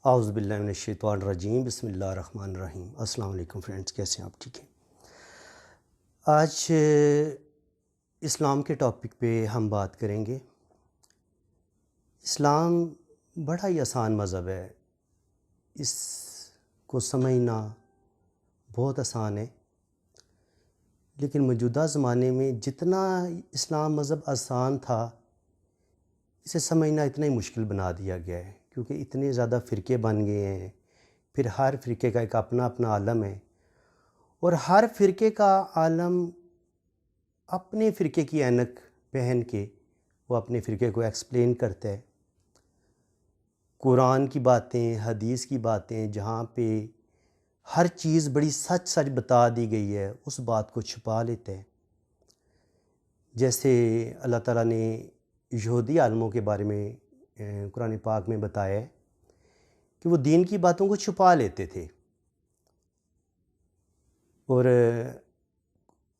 اعوذ باللہ من الشیطان الرجیم، بسم اللہ الرحمن الرحیم۔ السلام علیکم فرینڈز، کیسے ہیں آپ؟ ٹھیک ہیں؟ آج اسلام کے ٹاپک پہ ہم بات کریں گے۔ اسلام بڑا ہی آسان مذہب ہے، اس کو سمجھنا بہت آسان ہے، لیکن موجودہ زمانے میں جتنا اسلام مذہب آسان تھا، اسے سمجھنا اتنا ہی مشکل بنا دیا گیا ہے، کیونکہ اتنے زیادہ فرقے بن گئے ہیں۔ پھر ہر فرقے کا ایک اپنا اپنا عالم ہے، اور ہر فرقے کا عالم اپنے فرقے کی اینک پہن کے وہ اپنے فرقے کو ایکسپلین کرتا ہے۔ قرآن کی باتیں، حدیث کی باتیں، جہاں پہ ہر چیز بڑی سچ سچ بتا دی گئی ہے، اس بات کو چھپا لیتے ہیں۔ جیسے اللہ تعالیٰ نے یہودی عالموں کے بارے میں قرآن پاک میں بتایا ہے کہ وہ دین کی باتوں کو چھپا لیتے تھے، اور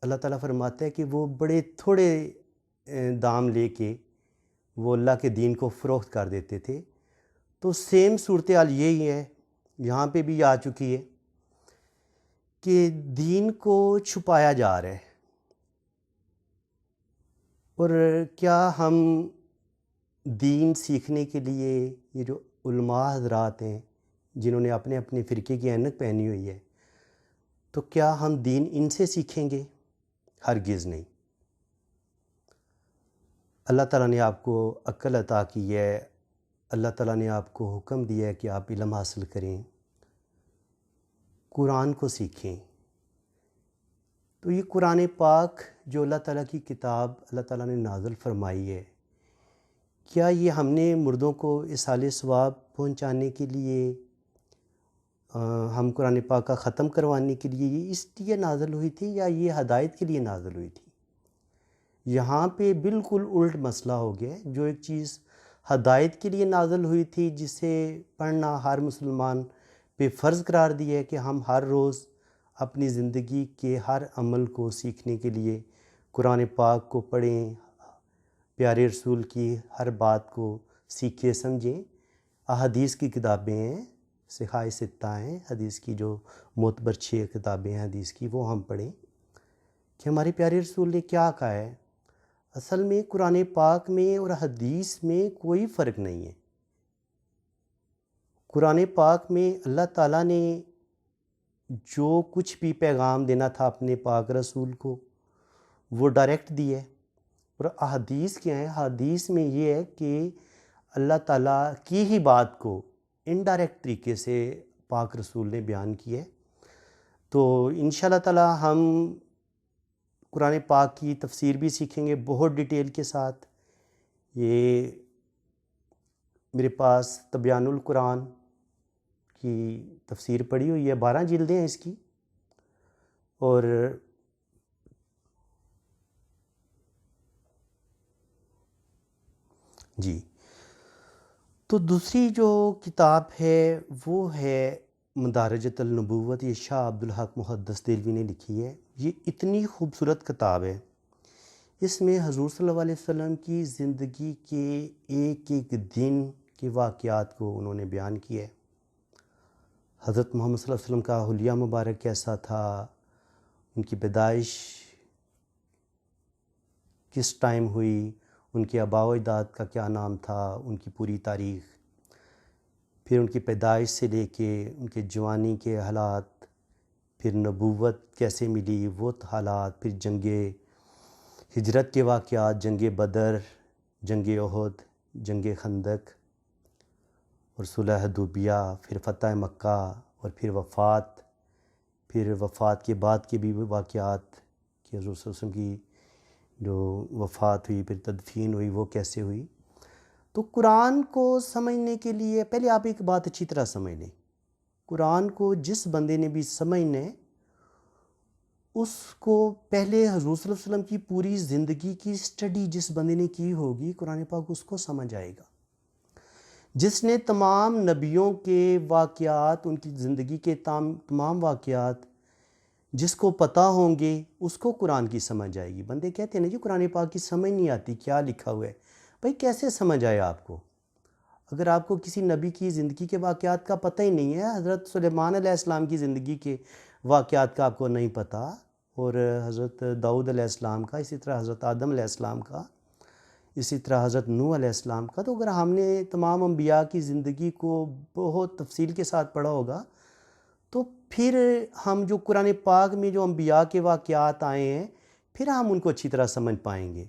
اللہ تعالیٰ فرماتا ہے کہ وہ بڑے تھوڑے دام لے کے وہ اللہ کے دین کو فروخت کر دیتے تھے۔ تو سیم صورتحال یہی ہے، یہاں پہ بھی آ چکی ہے کہ دین کو چھپایا جا رہا ہے۔ اور کیا ہم دین سیکھنے کے لیے یہ جو علماء حضرات ہیں جنہوں نے اپنے اپنے فرقے کی اینک پہنی ہوئی ہے، تو کیا ہم دین ان سے سیکھیں گے؟ ہرگز نہیں۔ اللہ تعالیٰ نے آپ کو عقل عطا کی ہے، اللہ تعالیٰ نے آپ کو حکم دیا ہے کہ آپ علم حاصل کریں، قرآن کو سیکھیں۔ تو یہ قرآن پاک جو اللہ تعالیٰ کی کتاب اللہ تعالیٰ نے نازل فرمائی ہے، کیا یہ ہم نے مردوں کو اصالِ ثواب پہنچانے کے لیے، ہم قرآن پاک کا ختم کروانے کے لیے یہ اس لیے نازل ہوئی تھی، یا یہ ہدایت کے لیے نازل ہوئی تھی؟ یہاں پہ بالکل الٹ مسئلہ ہو گیا ہے۔ جو ایک چیز ہدایت کے لیے نازل ہوئی تھی، جسے پڑھنا ہر مسلمان پہ فرض قرار دیا ہے کہ ہم ہر روز اپنی زندگی کے ہر عمل کو سیکھنے کے لیے قرآن پاک کو پڑھیں، پیارے رسول کی ہر بات کو سیکھیں سمجھیں۔ احادیث کی کتابیں ہیں، صحاح ستہ ہیں، حدیث کی جو معتبر 6 کتابیں ہیں حدیث کی، وہ ہم پڑھیں کہ ہمارے پیارے رسول نے کیا کہا ہے۔ اصل میں قرآن پاک میں اور حدیث میں کوئی فرق نہیں ہے۔ قرآن پاک میں اللہ تعالیٰ نے جو کچھ بھی پیغام دینا تھا اپنے پاک رسول کو، وہ ڈائریکٹ دیا ہے۔ اور احادیث کیا ہے؟ حدیث میں یہ ہے کہ اللہ تعالیٰ کی ہی بات کو انڈائریکٹ طریقے سے پاک رسول نے بیان کیا ہے۔ تو انشاءاللہ تعالیٰ ہم قرآن پاک کی تفسیر بھی سیکھیں گے بہت ڈیٹیل کے ساتھ۔ یہ میرے پاس تبیان القرآن کی تفسیر پڑھی ہوئی ہے، 12 جلدیں ہیں اس کی، اور جی تو دوسری جو کتاب ہے وہ ہے مدارجۃ النبوت، یہ شاہ عبدالحق محدث دہلوی نے لکھی ہے۔ یہ اتنی خوبصورت کتاب ہے، اس میں حضور صلی اللہ علیہ وسلم کی زندگی کے ایک ایک دن کے واقعات کو انہوں نے بیان کیا ہے۔ حضرت محمد صلی اللہ علیہ وسلم کا حلیہ مبارک کیسا تھا، ان کی پیدائش کس ٹائم ہوئی، ان کے آباء و اجداد کا کیا نام تھا، ان کی پوری تاریخ، پھر ان کی پیدائش سے لے کے ان کے جوانی کے حالات، پھر نبوت کیسے ملی وہ حالات، پھر جنگ ہجرت کے واقعات، جنگ بدر، جنگ احد، جنگ خندق اور صلح حدیبیہ، پھر فتح مکہ، اور پھر وفات، پھر وفات کے بعد کے بھی واقعات کہ حضور صلی اللہ علیہ وسلم کی جو وفات ہوئی، پھر تدفین ہوئی، وہ کیسے ہوئی۔ تو قرآن کو سمجھنے کے لیے پہلے آپ ایک بات اچھی طرح سمجھ لیں، قرآن کو جس بندے نے بھی سمجھنا ہے، اس کو پہلے حضور صلی اللہ علیہ وسلم کی پوری زندگی کی اسٹڈی جس بندے نے کی ہوگی، قرآن پاک اس کو سمجھ آئے گا۔ جس نے تمام نبیوں کے واقعات، ان کی زندگی کے تمام واقعات جس کو پتہ ہوں گے، اس کو قرآن کی سمجھ آئے گی۔ بندے کہتے ہیں نا جی قرآن پاک کی سمجھ نہیں آتی، کیا لکھا ہوا ہے؟ بھائی کیسے سمجھ آئے آپ کو؟ اگر آپ کو کسی نبی کی زندگی کے واقعات کا پتہ ہی نہیں ہے، حضرت سلیمان علیہ السلام کی زندگی کے واقعات کا آپ کو نہیں پتہ، اور حضرت داؤد علیہ السلام کا، اسی طرح حضرت آدم علیہ السلام کا، اسی طرح حضرت نوح علیہ السلام کا، تو اگر ہم نے تمام انبیاء کی زندگی کو بہت تفصیل کے ساتھ پڑھا ہوگا تو پھر ہم جو قرآن پاک میں جو انبیاء کے واقعات آئے ہیں پھر ہم ان کو اچھی طرح سمجھ پائیں گے۔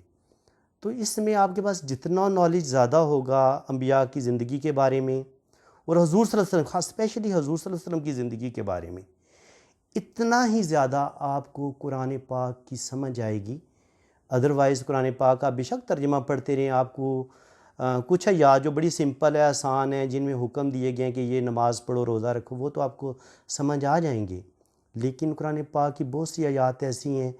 تو اس میں آپ کے پاس جتنا نالج زیادہ ہوگا انبیاء کی زندگی کے بارے میں، اور حضور صلی اللہ علیہ وسلم، خاص اسپیشلی حضور صلی اللہ علیہ وسلم کی زندگی کے بارے میں، اتنا ہی زیادہ آپ کو قرآن پاک کی سمجھ آئے گی۔ ادروائز قرآن پاک آپ بے شک ترجمہ پڑھتے رہیں، آپ کو کچھ آیات جو بڑی سمپل ہے، آسان ہیں، جن میں حکم دیے گئے ہیں کہ یہ نماز پڑھو، روزہ رکھو، وہ تو آپ کو سمجھ آ جائیں گے، لیکن قرآن پاک کی بہت سی آیات ایسی ہیں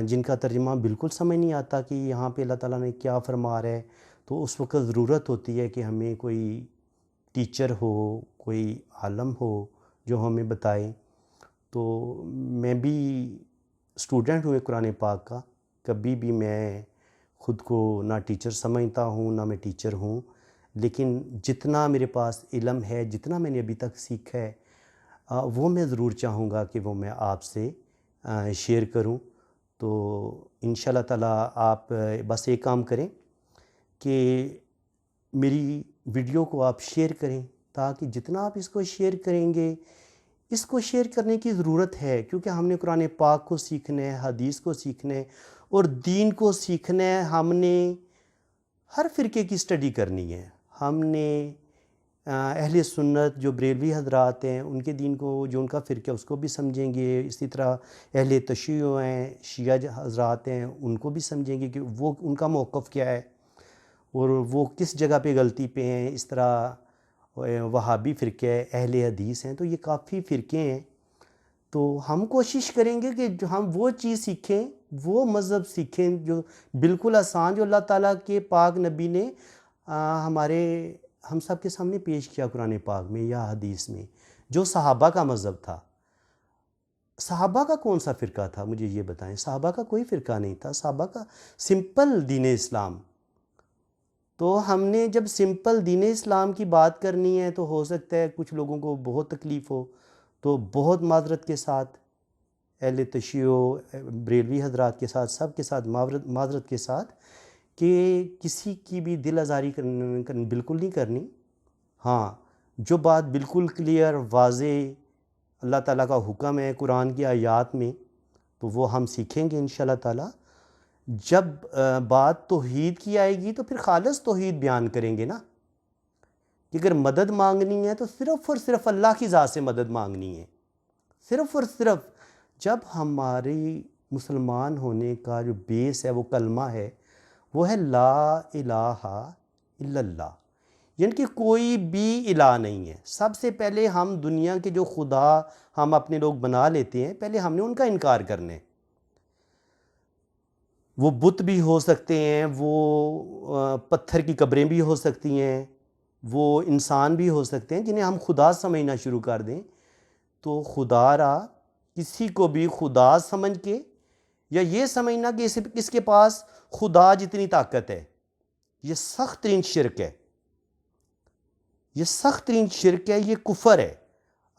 جن کا ترجمہ بالکل سمجھ نہیں آتا کہ یہاں پہ اللہ تعالیٰ نے کیا فرما رہا ہے۔ تو اس وقت ضرورت ہوتی ہے کہ ہمیں کوئی ٹیچر ہو، کوئی عالم ہو جو ہمیں بتائے۔ تو میں بھی اسٹوڈنٹ ہوں قرآن پاک کا، کبھی بھی میں خود کو نہ ٹیچر سمجھتا ہوں نہ میں ٹیچر ہوں، لیکن جتنا میرے پاس علم ہے، جتنا میں نے ابھی تک سیکھا ہے، وہ میں ضرور چاہوں گا کہ وہ میں آپ سے شیئر کروں۔ تو انشاءاللہ تعالیٰ آپ بس ایک کام کریں کہ میری ویڈیو کو آپ شیئر کریں، تاکہ جتنا آپ اس کو شیئر کریں گے، اس کو شیئر کرنے کی ضرورت ہے، کیونکہ ہم نے قرآن پاک کو سیکھنا ہے، حدیث کو سیکھنا ہے، اور دین کو سیکھنا ہے۔ ہم نے ہر فرقے کی اسٹڈی کرنی ہے۔ ہم نے اہل سنت جو بریلوی حضرات ہیں ان کے دین کو، جو ان کا فرقہ ہے، اس کو بھی سمجھیں گے، اسی طرح اہل تشیع ہیں، شیعہ حضرات ہیں، ان کو بھی سمجھیں گے کہ وہ ان کا موقف کیا ہے اور وہ کس جگہ پہ غلطی پہ ہیں۔ اس طرح وہابی فرقہ ہے، اہل حدیث ہیں، تو یہ کافی فرقے ہیں۔ تو ہم کوشش کریں گے کہ جو ہم وہ چیز سیکھیں، وہ مذہب سیکھیں جو بالکل آسان، جو اللہ تعالیٰ کے پاک نبی نے ہم سب کے سامنے پیش کیا قرآن پاک میں یا حدیث میں، جو صحابہ کا مذہب تھا۔ صحابہ کا کون سا فرقہ تھا، مجھے یہ بتائیں۔ صحابہ کا کوئی فرقہ نہیں تھا، صحابہ کا سمپل دین اسلام۔ تو ہم نے جب سمپل دین اسلام کی بات کرنی ہے تو ہو سکتا ہے کچھ لوگوں کو بہت تکلیف ہو، تو بہت معذرت کے ساتھ، اہل تشیع بریلوی حضرات کے ساتھ، سب کے ساتھ معذرت کے ساتھ، کہ کسی کی بھی دل آزاری بالکل نہیں کرنی۔ ہاں، جو بات بالکل کلیئر واضح اللہ تعالیٰ کا حکم ہے قرآن کی آیات میں، تو وہ ہم سیکھیں گے انشاءاللہ تعالیٰ۔ جب بات توحید کی آئے گی تو پھر خالص توحید بیان کریں گے نا، کہ اگر مدد مانگنی ہے تو صرف اور صرف اللہ کی ذات سے مدد مانگنی ہے، صرف اور صرف۔ جب ہماری مسلمان ہونے کا جو بیس ہے وہ کلمہ ہے، وہ ہے لا الہ الا اللہ، یعنی کہ کوئی بھی الہ نہیں ہے۔ سب سے پہلے ہم دنیا کے جو خدا ہم اپنے لوگ بنا لیتے ہیں، پہلے ہم نے ان کا انکار کرنا ہے۔ وہ بت بھی ہو سکتے ہیں، وہ پتھر کی قبریں بھی ہو سکتی ہیں، وہ انسان بھی ہو سکتے ہیں جنہیں ہم خدا سمجھنا شروع کر دیں، تو خدا را کسی کو بھی خدا سمجھ کے، یا یہ سمجھنا کہ اس کے پاس خدا جتنی طاقت ہے، یہ سخت ترین شرک ہے، یہ سخت ترین شرک ہے، یہ کفر ہے۔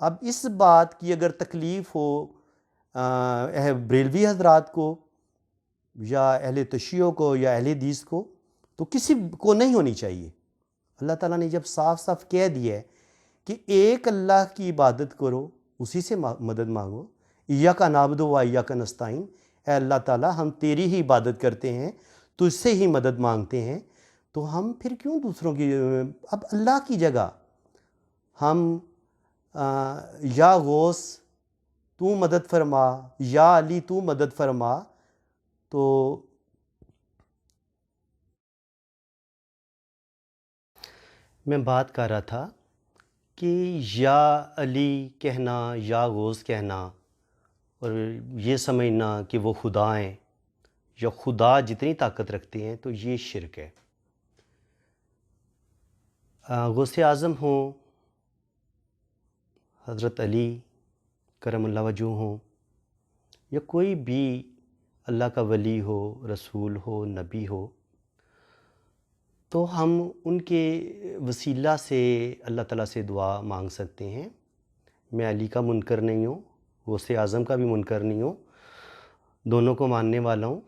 اب اس بات کی اگر تکلیف ہو بریلوی حضرات کو یا اہل تشیع کو یا اہل حدیث کو، تو کسی کو نہیں ہونی چاہیے۔ اللہ تعالیٰ نے جب صاف صاف کہہ دیا ہے کہ ایک اللہ کی عبادت کرو، اسی سے مدد مانگو، ایاک نعبد و ایاک نستعین، اے اللہ تعالیٰ ہم تیری ہی عبادت کرتے ہیں، تجھ سے ہی مدد مانگتے ہیں، تو ہم پھر کیوں دوسروں کی، اب اللہ کی جگہ ہم یا غوث تو مدد فرما، یا علی تو مدد فرما، تو میں بات کر رہا تھا کہ یا علی کہنا، یا غوث کہنا، اور یہ سمجھنا کہ وہ خدا ہیں یا خدا جتنی طاقت رکھتے ہیں، تو یہ شرک ہے۔ غوث اعظم ہوں، حضرت علی کرم اللہ وجہہ ہوں، یا کوئی بھی اللہ کا ولی ہو، رسول ہو، نبی ہو، تو ہم ان کے وسیلہ سے اللہ تعالیٰ سے دعا مانگ سکتے ہیں۔ میں علی کا منکر نہیں ہوں، غوث اعظم کا بھی منکر نہیں ہوں، دونوں کو ماننے والا ہوں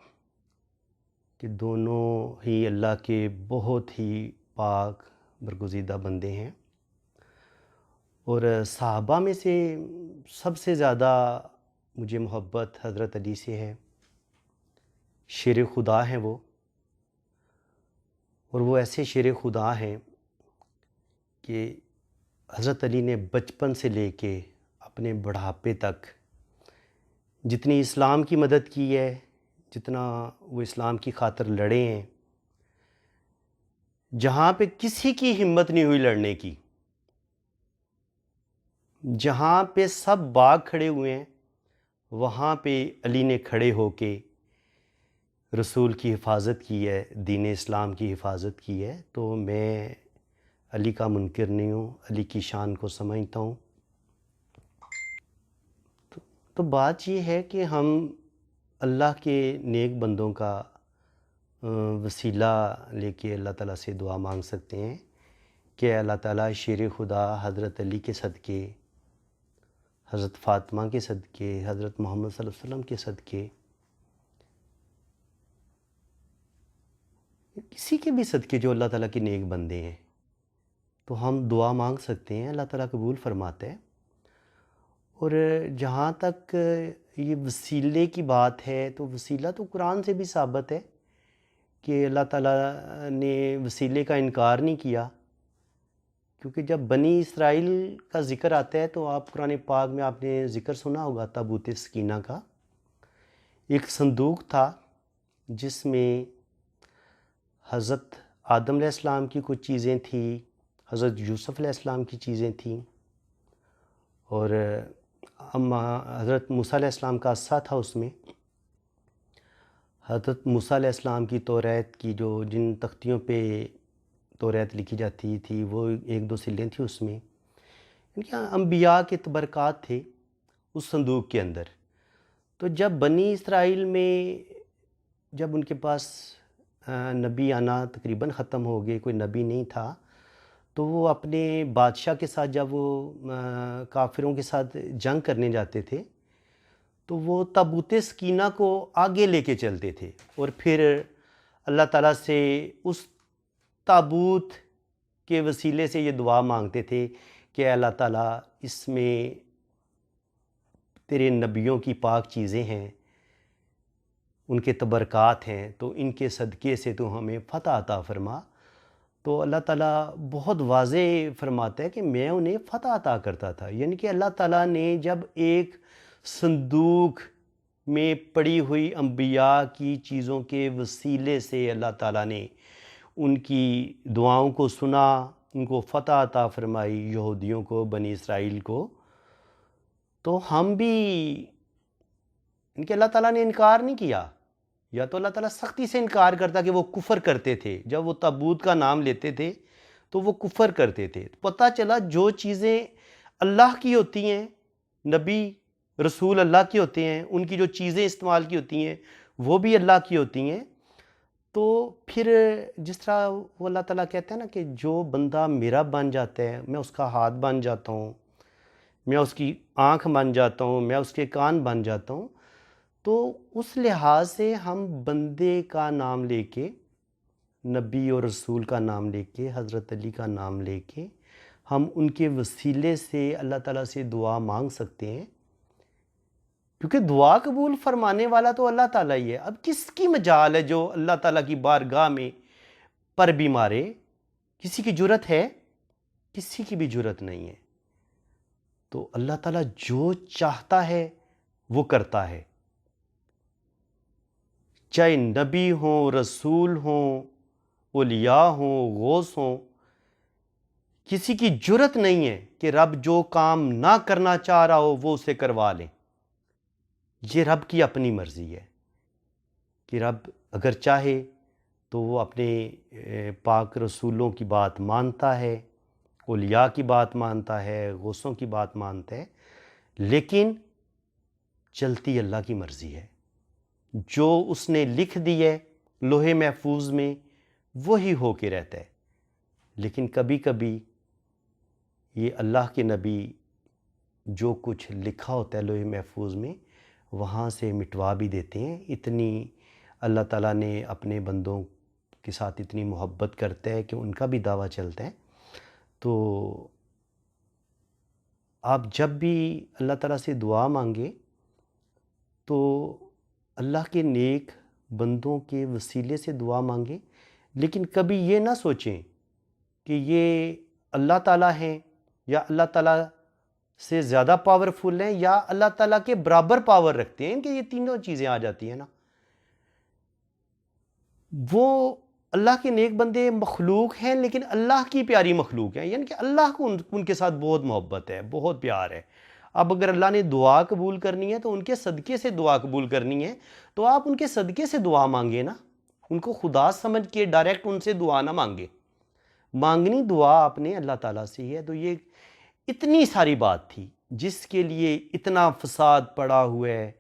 کہ دونوں ہی اللہ کے بہت ہی پاک برگزیدہ بندے ہیں۔ اور صحابہ میں سے سب سے زیادہ مجھے محبت حضرت علی سے ہے۔ شیر خدا ہیں وہ، اور وہ ایسے شیر خدا ہیں کہ حضرت علی نے بچپن سے لے کے اپنے بڑھاپے تک جتنی اسلام کی مدد کی ہے، جتنا وہ اسلام کی خاطر لڑے ہیں، جہاں پہ کسی کی ہمت نہیں ہوئی لڑنے کی، جہاں پہ سب باغ کھڑے ہوئے ہیں، وہاں پہ علی نے کھڑے ہو کے رسول کی حفاظت کی ہے، دین اسلام کی حفاظت کی ہے۔ تو میں علی کا منکر نہیں ہوں، علی کی شان کو سمجھتا ہوں۔ تو بات یہ ہے کہ ہم اللہ کے نیک بندوں کا وسیلہ لے کے اللہ تعالیٰ سے دعا مانگ سکتے ہیں کہ اللہ تعالیٰ شیر خدا حضرت علی کے صدقے، حضرت فاطمہ کے صدقے، حضرت محمد صلی اللہ علیہ وسلم کے صدقے، کسی کے بھی صدقے جو اللہ تعالیٰ کے نیک بندے ہیں، تو ہم دعا مانگ سکتے ہیں، اللہ تعالیٰ قبول فرماتا ہے۔ اور جہاں تک یہ وسیلے کی بات ہے، تو وسیلہ تو قرآن سے بھی ثابت ہے کہ اللہ تعالیٰ نے وسیلے کا انکار نہیں کیا، کیونکہ جب بنی اسرائیل کا ذکر آتا ہے تو آپ قرآن پاک میں آپ نے ذکر سنا ہوگا تابوت سکینہ کا۔ ایک صندوق تھا جس میں حضرت آدم علیہ السلام کی کچھ چیزیں تھیں، حضرت یوسف علیہ السلام کی چیزیں تھیں، اور حضرت موسیٰ علیہ السلام کا عصا تھا اس میں۔ حضرت موسیٰ علیہ السلام کی توریت کی جو جن تختیوں پہ توریت لکھی جاتی تھی، وہ ایک دو سلیں تھیں اس میں، ان کے انبیاء کے تبرکات تھے اس صندوق کے اندر۔ تو جب بنی اسرائیل میں جب ان کے پاس نبی آنا تقریباً ختم ہو گئے، کوئی نبی نہیں تھا، تو وہ اپنے بادشاہ کے ساتھ جب وہ کافروں کے ساتھ جنگ کرنے جاتے تھے تو وہ تابوت سکینہ کو آگے لے کے چلتے تھے، اور پھر اللہ تعالیٰ سے اس تابوت کے وسیلے سے یہ دعا مانگتے تھے کہ اللہ تعالیٰ اس میں تیرے نبیوں کی پاک چیزیں ہیں، ان کے تبرکات ہیں، تو ان کے صدقے سے تو ہمیں فتح عطا فرما۔ تو اللہ تعالیٰ بہت واضح فرماتا ہے کہ میں انہیں فتح عطا کرتا تھا، یعنی کہ اللہ تعالیٰ نے جب ایک صندوق میں پڑی ہوئی انبیاء کی چیزوں کے وسیلے سے اللہ تعالیٰ نے ان کی دعاؤں کو سنا، ان کو فتح عطا فرمائی، یہودیوں کو، بنی اسرائیل کو، تو ہم بھی ان کے اللہ تعالیٰ نے انکار نہیں کیا۔ یا تو اللہ تعالیٰ سختی سے انکار کرتا کہ وہ کفر کرتے تھے، جب وہ تابوت کا نام لیتے تھے تو وہ کفر کرتے تھے۔ پتہ چلا جو چیزیں اللہ کی ہوتی ہیں، نبی رسول اللہ کے ہوتے ہیں، ان کی جو چیزیں استعمال کی ہوتی ہیں وہ بھی اللہ کی ہوتی ہیں۔ تو پھر جس طرح وہ اللہ تعالیٰ کہتے ہیں نا کہ جو بندہ میرا بن جاتا ہے، میں اس کا ہاتھ بن جاتا ہوں، میں اس کی آنکھ بن جاتا ہوں، میں اس کے کان بن جاتا ہوں۔ تو اس لحاظ سے ہم بندے کا نام لے کے، نبی اور رسول کا نام لے کے، حضرت علی کا نام لے کے، ہم ان کے وسیلے سے اللہ تعالیٰ سے دعا مانگ سکتے ہیں، کیونکہ دعا قبول فرمانے والا تو اللہ تعالیٰ ہی ہے۔ اب کس کی مجال ہے جو اللہ تعالیٰ کی بارگاہ میں پر بھی مارے؟ کسی کی جرت ہے؟ کسی کی بھی جرت نہیں ہے۔ تو اللہ تعالیٰ جو چاہتا ہے وہ کرتا ہے، چاہے نبی ہوں، رسول ہوں، اولیاء ہوں، غوث ہوں، کسی کی جرت نہیں ہے کہ رب جو کام نہ کرنا چاہ رہا ہو وہ اسے کروا لیں۔ یہ رب کی اپنی مرضی ہے کہ رب اگر چاہے تو وہ اپنے پاک رسولوں کی بات مانتا ہے، اولیاء کی بات مانتا ہے، غوثوں کی بات مانتا ہے، لیکن چلتی اللہ کی مرضی ہے۔ جو اس نے لکھ دی ہے لوح محفوظ میں وہی ہو کے رہتا ہے، لیکن کبھی کبھی یہ اللہ کے نبی جو کچھ لکھا ہوتا ہے لوح محفوظ میں وہاں سے مٹوا بھی دیتے ہیں۔ اتنی اللہ تعالیٰ نے اپنے بندوں کے ساتھ اتنی محبت کرتا ہے کہ ان کا بھی دعویٰ چلتا ہے۔ تو آپ جب بھی اللہ تعالیٰ سے دعا مانگیں تو اللہ کے نیک بندوں کے وسیلے سے دعا مانگیں، لیکن کبھی یہ نہ سوچیں کہ یہ اللہ تعالیٰ ہیں یا اللہ تعالیٰ سے زیادہ پاورفل ہیں یا اللہ تعالیٰ کے برابر پاور رکھتے ہیں، کہ یہ تینوں چیزیں آ جاتی ہیں نا۔ وہ اللہ کے نیک بندے مخلوق ہیں لیکن اللہ کی پیاری مخلوق ہیں، یعنی کہ اللہ کو ان کے ساتھ بہت محبت ہے، بہت پیار ہے۔ اب اگر اللہ نے دعا قبول کرنی ہے تو ان کے صدقے سے دعا قبول کرنی ہے، تو آپ ان کے صدقے سے دعا مانگیں نا، ان کو خدا سمجھ کے ڈائریکٹ ان سے دعا نہ مانگے۔ مانگنی دعا آپ نے اللہ تعالیٰ سے ہی ہے۔ تو یہ اتنی ساری بات تھی جس کے لیے اتنا فساد پڑا ہوا ہے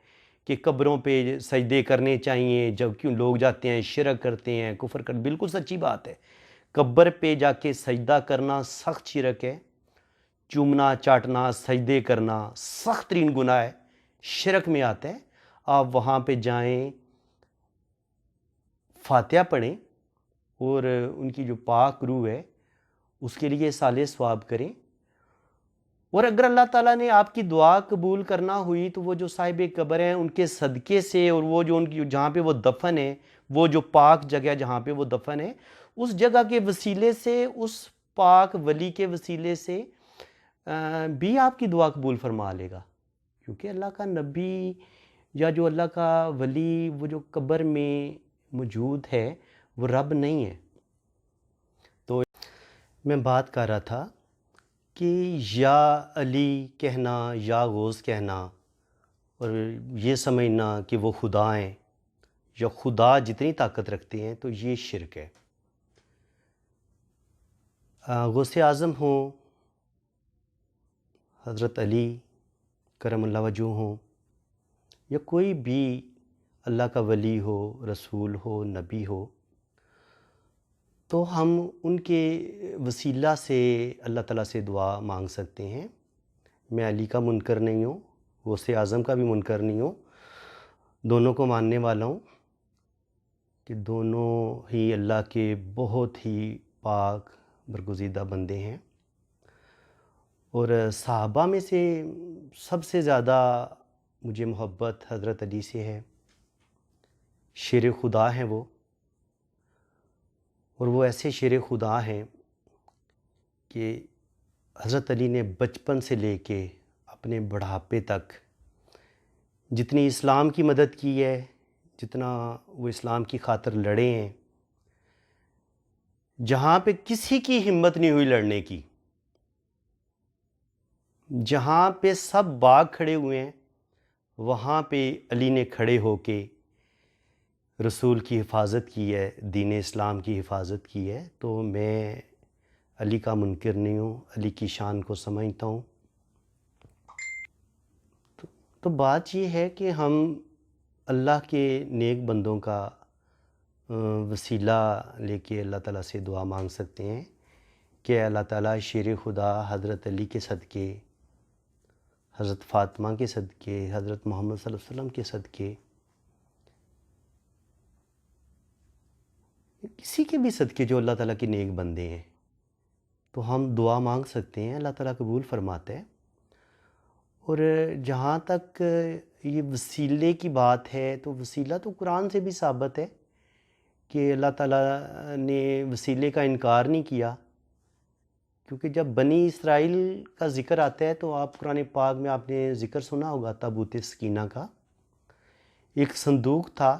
کہ قبروں پہ سجدے کرنے چاہیے، جب کیوں لوگ جاتے ہیں شرک کرتے ہیں، کفر کرتے، بالکل سچی بات ہے۔ قبر پہ جا کے سجدہ کرنا سخت شرک ہے، چومنا چاٹنا سجدے کرنا سخت ترین گناہ ہے، شرک میں آتا ہے۔ آپ وہاں پہ جائیں، فاتحہ پڑھیں اور ان کی جو پاک روح ہے اس کے لیے صالح ثواب کریں۔ اور اگر اللہ تعالیٰ نے آپ کی دعا قبول کرنا ہوئی تو وہ جو صاحب قبر ہیں ان کے صدقے سے، اور وہ جو ان کی جہاں پہ وہ دفن ہے، وہ جو پاک جگہ جہاں پہ وہ دفن ہے، اس جگہ کے وسیلے سے، اس پاک ولی کے وسیلے سے بھی آپ کی دعا قبول فرما لے گا، کیونکہ اللہ کا نبی یا جو اللہ کا ولی وہ جو قبر میں موجود ہے وہ رب نہیں ہے۔ تو میں بات کر رہا تھا کہ یا علی کہنا یا غوث کہنا اور یہ سمجھنا کہ وہ خدا ہیں یا خدا جتنی طاقت رکھتے ہیں، تو یہ شرک ہے۔ غوث اعظم ہوں، حضرت علی کرم اللہ وجہہ ہوں، یا کوئی بھی اللہ کا ولی ہو، رسول ہو، نبی ہو، تو ہم ان کے وسیلہ سے اللہ تعالیٰ سے دعا مانگ سکتے ہیں۔ میں علی کا منکر نہیں ہوں، غوث اعظم کا بھی منکر نہیں ہوں، دونوں کو ماننے والا ہوں کہ دونوں ہی اللہ کے بہت ہی پاک برگزیدہ بندے ہیں۔ اور صحابہ میں سے سب سے زیادہ مجھے محبت حضرت علی سے ہے، شیر خدا ہیں وہ، اور وہ ایسے شیر خدا ہیں کہ حضرت علی نے بچپن سے لے کے اپنے بڑھاپے تک جتنی اسلام کی مدد کی ہے، جتنا وہ اسلام کی خاطر لڑے ہیں، جہاں پہ کسی کی ہمت نہیں ہوئی لڑنے کی، جہاں پہ سب باغ کھڑے ہوئے ہیں وہاں پہ علی نے کھڑے ہو کے رسول کی حفاظت کی ہے، دین اسلام کی حفاظت کی ہے۔ تو میں علی کا منکر نہیں ہوں، علی کی شان کو سمجھتا ہوں۔ تو بات یہ ہے کہ ہم اللہ کے نیک بندوں کا وسیلہ لے کے اللہ تعالیٰ سے دعا مانگ سکتے ہیں کہ اللہ تعالیٰ شیر خدا حضرت علی کے صدقے، حضرت فاطمہ کے صدقے، حضرت محمد صلی اللہ علیہ وسلم کے صدقے، کسی کے بھی صدقے جو اللہ تعالیٰ کے نیک بندے ہیں، تو ہم دعا مانگ سکتے ہیں، اللہ تعالیٰ قبول فرماتا ہے۔ اور جہاں تک یہ وسیلے کی بات ہے تو وسیلہ تو قرآن سے بھی ثابت ہے کہ اللہ تعالیٰ نے وسیلے کا انکار نہیں کیا، کیونکہ جب بنی اسرائیل کا ذکر آتا ہے تو آپ قرآن پاک میں آپ نے ذکر سنا ہوگا تابوت سکینہ کا۔ ایک صندوق تھا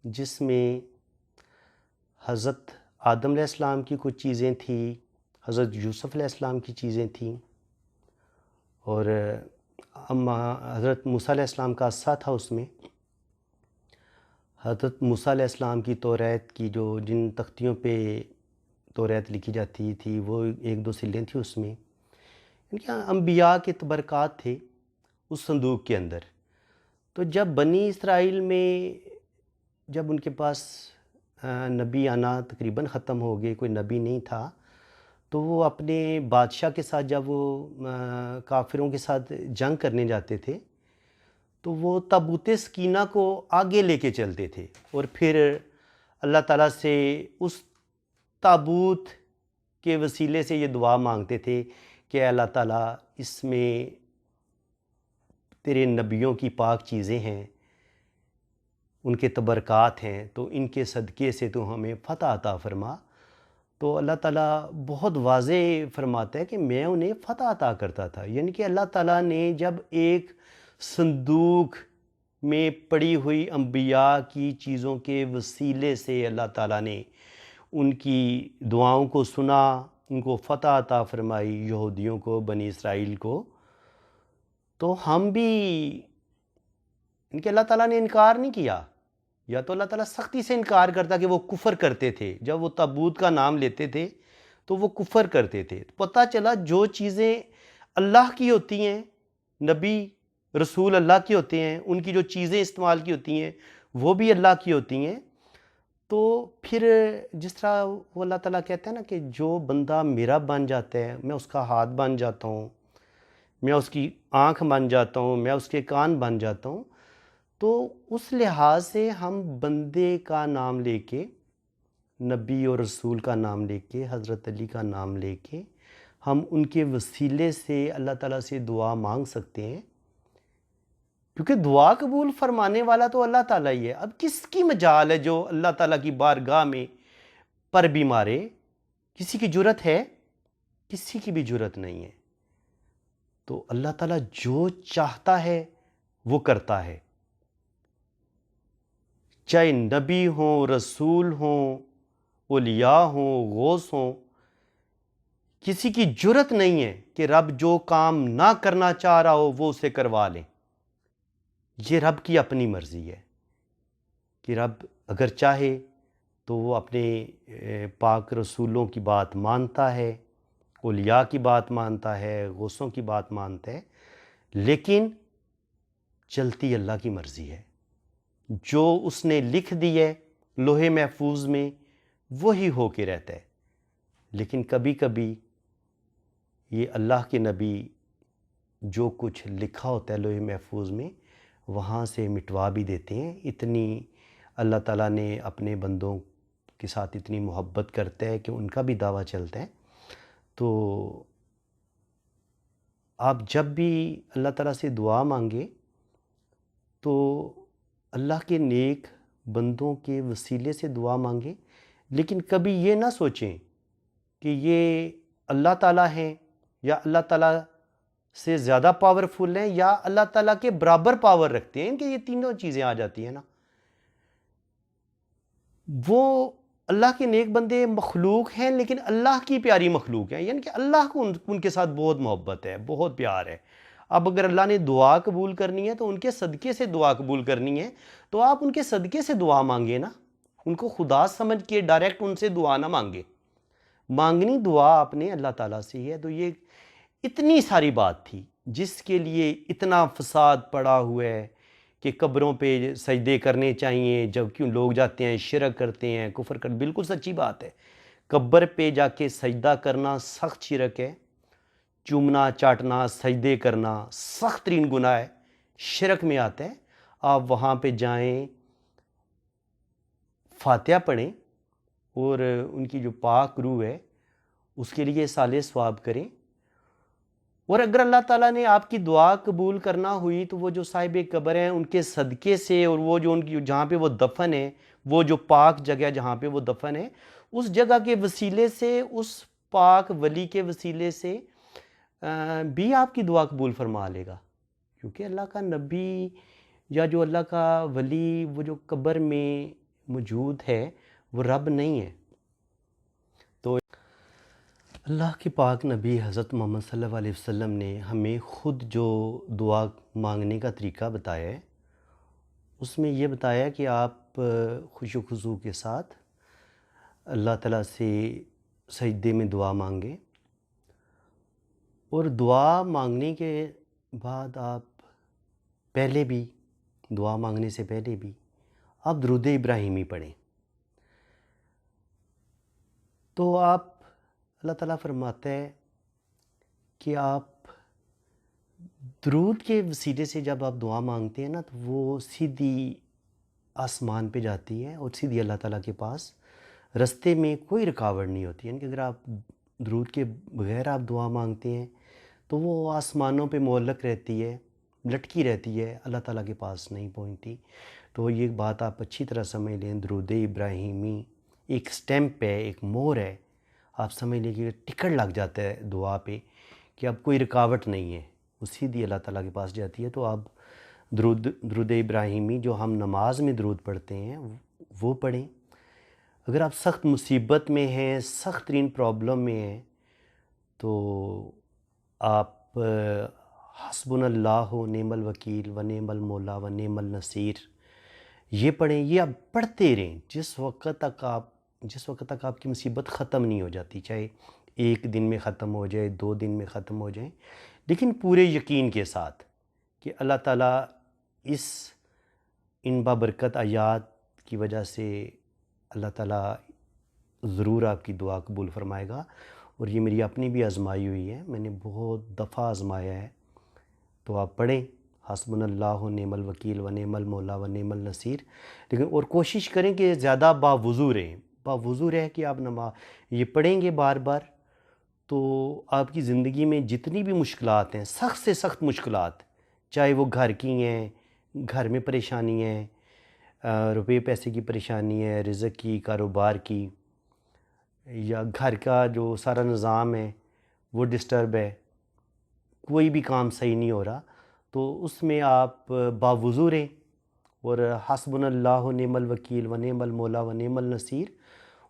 جس میں حضرت آدم علیہ السلام کی کچھ چیزیں تھیں، حضرت یوسف علیہ السلام کی چیزیں تھیں، اور حضرت موسیٰ علیہ السلام کا عصا تھا اس میں۔ حضرت موسیٰ علیہ السلام کی توریت کی جو جن تختیوں پہ توریت لکھی جاتی تھی وہ ایک دو سلیں تھیں اس میں، ان کے انبیاء کے تبرکات تھے اس صندوق کے اندر۔ تو جب بنی اسرائیل میں جب ان کے پاس نبی آنا تقریباً ختم ہو گئے، کوئی نبی نہیں تھا، تو وہ اپنے بادشاہ کے ساتھ جب وہ کافروں کے ساتھ جنگ کرنے جاتے تھے تو وہ تابوت سکینہ کو آگے لے کے چلتے تھے، اور پھر اللہ تعالیٰ سے اس تابوت کے وسیلے سے یہ دعا مانگتے تھے کہ اے اللہ تعالیٰ اس میں تیرے نبیوں کی پاک چیزیں ہیں، ان کے تبرکات ہیں، تو ان کے صدقے سے تو ہمیں فتح عطا فرما۔ تو اللہ تعالیٰ بہت واضح فرماتا ہے کہ میں انہیں فتح عطا کرتا تھا، یعنی کہ اللہ تعالیٰ نے جب ایک صندوق میں پڑی ہوئی انبیاء کی چیزوں کے وسیلے سے اللہ تعالیٰ نے ان کی دعاؤں کو سنا، ان کو فتح عطا فرمائی، یہودیوں کو، بنی اسرائیل کو، تو ہم بھی ان کے اللہ تعالیٰ نے انکار نہیں کیا، یا تو اللہ تعالیٰ سختی سے انکار کرتا کہ وہ کفر کرتے تھے، جب وہ تابوت کا نام لیتے تھے تو وہ کفر کرتے تھے۔ پتہ چلا جو چیزیں اللہ کی ہوتی ہیں، نبی رسول اللہ کے ہوتے ہیں، ان کی جو چیزیں استعمال کی ہوتی ہیں وہ بھی اللہ کی ہوتی ہیں، تو پھر جس طرح وہ اللہ تعالیٰ کہتا ہے نا کہ جو بندہ میرا بن جاتا ہے، میں اس کا ہاتھ بن جاتا ہوں، میں اس کی آنکھ بن جاتا ہوں، میں اس کے کان بن جاتا ہوں، تو اس لحاظ سے ہم بندے کا نام لے کے، نبی اور رسول کا نام لے کے، حضرت علی کا نام لے کے ہم ان کے وسیلے سے اللہ تعالیٰ سے دعا مانگ سکتے ہیں، کیونکہ دعا قبول فرمانے والا تو اللہ تعالیٰ ہی ہے۔ اب کس کی مجال ہے جو اللہ تعالیٰ کی بارگاہ میں پر بھی مارے؟ کسی کی جرت ہے؟ کسی کی بھی جرت نہیں ہے۔ تو اللہ تعالیٰ جو چاہتا ہے وہ کرتا ہے، چاہے نبی ہوں، رسول ہوں، اولیاء ہوں، غوث ہوں، کسی کی جرت نہیں ہے کہ رب جو کام نہ کرنا چاہ رہا ہو وہ اسے کروا لیں۔ یہ رب کی اپنی مرضی ہے کہ رب اگر چاہے تو وہ اپنے پاک رسولوں کی بات مانتا ہے، اولیاء کی بات مانتا ہے، غوثوں کی بات مانتا ہے، لیکن چلتی اللہ کی مرضی ہے۔ جو اس نے لکھ دی ہے لوح محفوظ میں وہی ہو کے رہتا ہے، لیکن کبھی کبھی یہ اللہ کے نبی جو کچھ لکھا ہوتا ہے لوح محفوظ میں وہاں سے مٹوا بھی دیتے ہیں۔ اتنی اللہ تعالیٰ نے اپنے بندوں کے ساتھ اتنی محبت کرتا ہے کہ ان کا بھی دعویٰ چلتا ہے۔ تو آپ جب بھی اللہ تعالیٰ سے دعا مانگے تو اللہ کے نیک بندوں کے وسیلے سے دعا مانگیں، لیکن کبھی یہ نہ سوچیں کہ یہ اللہ تعالیٰ ہیں یا اللہ تعالیٰ سے زیادہ پاورفل ہیں یا اللہ تعالیٰ کے برابر پاور رکھتے ہیں، کہ یہ تینوں چیزیں آ جاتی ہیں نا۔ وہ اللہ کے نیک بندے مخلوق ہیں لیکن اللہ کی پیاری مخلوق ہیں، یعنی کہ اللہ کو ان کے ساتھ بہت محبت ہے، بہت پیار ہے۔ اب اگر اللہ نے دعا قبول کرنی ہے تو ان کے صدقے سے دعا قبول کرنی ہے، تو آپ ان کے صدقے سے دعا مانگے نا، ان کو خدا سمجھ کے ڈائریکٹ ان سے دعا نہ مانگے۔ مانگنی دعا آپ نے اللہ تعالیٰ سے ہی ہے۔ تو یہ اتنی ساری بات تھی جس کے لیے اتنا فساد پڑا ہوا ہے کہ قبروں پہ سجدے کرنے چاہیے، جب کیوں لوگ جاتے ہیں شرک کرتے ہیں، کفر کرتے، بالکل سچی بات ہے۔ قبر پہ جا کے سجدہ کرنا سخت شرک ہے، چومنا، چاٹنا، سجدے کرنا سخت ترین گناہ ہے، شرک میں آتا ہے۔ آپ وہاں پہ جائیں، فاتحہ پڑھیں اور ان کی جو پاک روح ہے اس کے لیے صالح ثواب کریں، اور اگر اللہ تعالیٰ نے آپ کی دعا قبول کرنا ہوئی تو وہ جو صاحب قبر ہیں ان کے صدقے سے، اور وہ جو ان کی جہاں پہ وہ دفن ہے، وہ جو پاک جگہ جہاں پہ وہ دفن ہے، اس جگہ کے وسیلے سے، اس پاک ولی کے وسیلے سے بھی آپ کی دعا قبول فرما لے گا، کیونکہ اللہ کا نبی یا جو اللہ کا ولی وہ جو قبر میں موجود ہے وہ رب نہیں ہے۔ تو اللہ کے پاک نبی حضرت محمد صلی اللہ علیہ وسلم نے ہمیں خود جو دعا مانگنے کا طریقہ بتایا ہے، اس میں یہ بتایا کہ آپ خوش و خضوع کے ساتھ اللہ تعالیٰ سے سجدے میں دعا مانگیں، اور دعا مانگنے کے بعد آپ دعا مانگنے سے پہلے بھی آپ درود ابراہیمی پڑھیں۔ تو آپ اللہ تعالیٰ فرماتا ہے کہ آپ درود کے وسیلے سے جب آپ دعا مانگتے ہیں نا تو وہ سیدھی آسمان پہ جاتی ہے اور سیدھی اللہ تعالیٰ کے پاس، رستے میں کوئی رکاوٹ نہیں ہوتی. یعنی کہ اگر آپ درود کے بغیر آپ دعا مانگتے ہیں تو وہ آسمانوں پہ معلق رہتی ہے، لٹکی رہتی ہے، اللہ تعالیٰ کے پاس نہیں پہنچتی. تو یہ بات آپ اچھی طرح سمجھ لیں. درود ابراہیمی ایک سٹیمپ ہے، ایک مہر ہے. آپ سمجھ لیں کہ ٹکٹ لگ جاتا ہے دعا پہ کہ اب کوئی رکاوٹ نہیں ہے، وہ سیدھی اللہ تعالیٰ کے پاس جاتی ہے. تو آپ درود ابراہیمی جو ہم نماز میں درود پڑھتے ہیں وہ پڑھیں. اگر آپ سخت مصیبت میں ہیں، سخت ترین پرابلم میں ہیں، تو آپ حسبنا اللہ و نعم الوکیل و نعم المولا و نعم النصیر یہ پڑھیں. یہ آپ پڑھتے رہیں جس وقت تک آپ کی مصیبت ختم نہیں ہو جاتی، چاہے ایک دن میں ختم ہو جائے، 2 دن میں ختم ہو جائیں، لیکن پورے یقین کے ساتھ کہ اللہ تعالیٰ ان بابرکت آیات کی وجہ سے اللہ تعالیٰ ضرور آپ کی دعا قبول فرمائے گا. اور یہ میری اپنی بھی آزمائی ہوئی ہے، میں نے بہت دفعہ آزمایا ہے. تو آپ پڑھیں حسبنا اللہ و نعم الوکیل و نعم المولا و نعم النصیر. لیکن اور کوشش کریں کہ زیادہ باوضو رہیں. باوضو رہ کہ آپ نماز یہ پڑھیں گے بار بار تو آپ کی زندگی میں جتنی بھی مشکلات ہیں، سخت سے سخت مشکلات، چاہے وہ گھر کی ہیں، گھر میں پریشانی ہے، روپے پیسے کی پریشانی ہے، رزق کی، کاروبار کی، یا گھر کا جو سارا نظام ہے وہ ڈسٹرب ہے، کوئی بھی کام صحیح نہیں ہو رہا، تو اس میں آپ باوضو رہیں اور حسبنا اللہ و نعم الوکیل و نعم المولا و نعم النصیر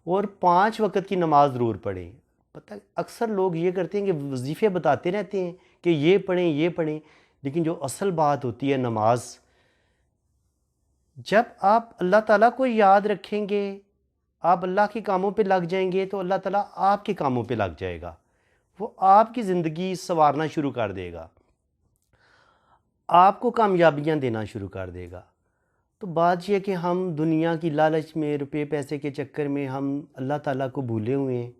اور 5 وقت کی نماز ضرور پڑھیں. پتہ اکثر لوگ یہ کرتے ہیں کہ وظیفے بتاتے رہتے ہیں کہ یہ پڑھیں، لیکن جو اصل بات ہوتی ہے نماز، جب آپ اللہ تعالیٰ کو یاد رکھیں گے، آپ اللہ کے کاموں پہ لگ جائیں گے تو اللہ تعالیٰ آپ کے کاموں پہ لگ جائے گا. وہ آپ کی زندگی سنوارنا شروع کر دے گا، آپ کو کامیابیاں دینا شروع کر دے گا. تو بات یہ ہے کہ ہم دنیا کی لالچ میں، روپے پیسے کے چکر میں ہم اللہ تعالیٰ کو بھولے ہوئے ہیں.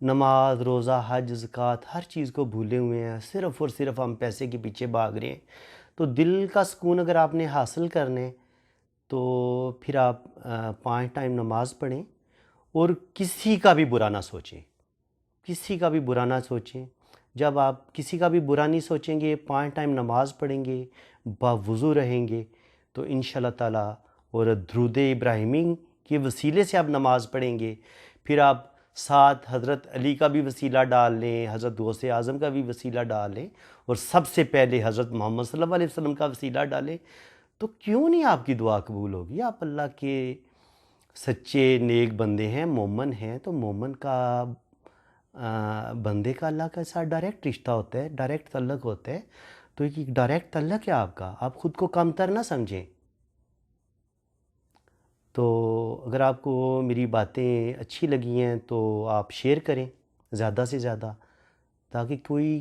نماز، روزہ، حج، زکوٰۃ ہر چیز کو بھولے ہوئے ہیں. صرف اور صرف ہم پیسے کے پیچھے بھاگ رہے ہیں. تو دل کا سکون اگر آپ نے حاصل کرنا ہے تو پھر آپ 5 ٹائم نماز پڑھیں اور کسی کا بھی برا نہ سوچیں. کسی کا بھی برا نہ سوچیں. جب آپ کسی کا بھی برا نہیں سوچیں گے، 5 ٹائم نماز پڑھیں گے، باوضو رہیں گے، تو انشاءاللہ تعالیٰ اور درود ابراہیمی کے وسیلے سے آپ نماز پڑھیں گے. پھر آپ ساتھ حضرت علی کا بھی وسیلہ ڈال لیں، حضرت غوث اعظم کا بھی وسیلہ ڈال لیں، اور سب سے پہلے حضرت محمد صلی اللہ علیہ وسلم کا وسیلہ ڈالیں. تو کیوں نہیں آپ کی دعا قبول ہوگی؟ آپ اللہ کے سچے نیک بندے ہیں، مومن ہیں. تو مومن کا بندے کا اللہ کے ساتھ ڈائریکٹ رشتہ ہوتا ہے، ڈائریکٹ تعلق ہوتا ہے. تو ایک ڈائریکٹ تعلق ہے آپ کا، آپ خود کو کم تر نہ سمجھیں. تو اگر آپ کو میری باتیں اچھی لگی ہیں تو آپ شیئر کریں زیادہ سے زیادہ، تاکہ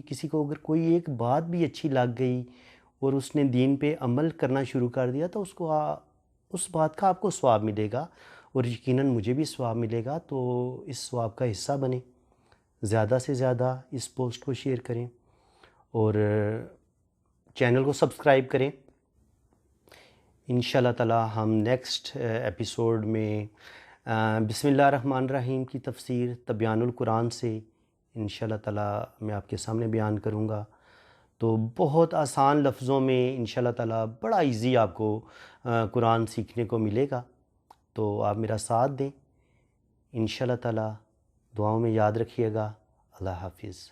کسی کو اگر کوئی ایک بات بھی اچھی لگ گئی اور اس نے دین پہ عمل کرنا شروع کر دیا تو اس بات کا آپ کو ثواب ملے گا، اور یقیناً مجھے بھی ثواب ملے گا. تو اس ثواب کا حصہ بنیں، زیادہ سے زیادہ اس پوسٹ کو شیئر کریں اور چینل کو سبسکرائب کریں. انشاءاللہ تعالیٰ ہم نیکسٹ ایپیسوڈ میں بسم اللہ الرحمن الرحیم کی تفسیر تبیان القرآن سے انشاءاللہ تعالیٰ میں آپ کے سامنے بیان کروں گا. تو بہت آسان لفظوں میں انشاءاللہ تعالیٰ بڑا ایزی آپ کو قرآن سیکھنے کو ملے گا. تو آپ میرا ساتھ دیں. انشاءاللہ تعالیٰ دعاؤں میں یاد رکھیے گا. اللہ حافظ.